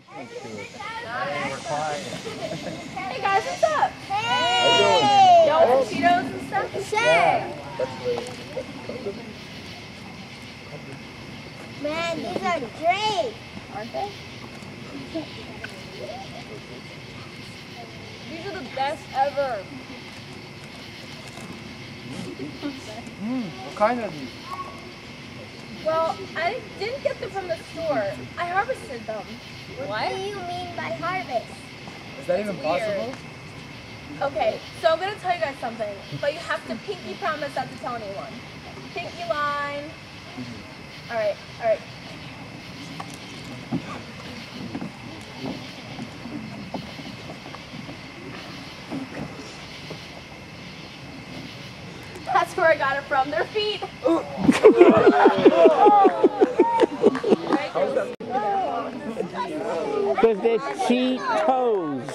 Hey, we're quiet. Hey guys, what's up? Hey! Y'all want some Cheetos and stuff? Sure! Man, these are great! Aren't they? These are the best ever. What kind are these? Well, I didn't get them from the store. I harvested them. What do you mean by harvest? Is that even possible? Okay, so I'm going to tell you guys something, but you have to pinky promise not to tell anyone. Pinky line. Alright, alright. That's where I got it from, their feet. Because they're Cheetos.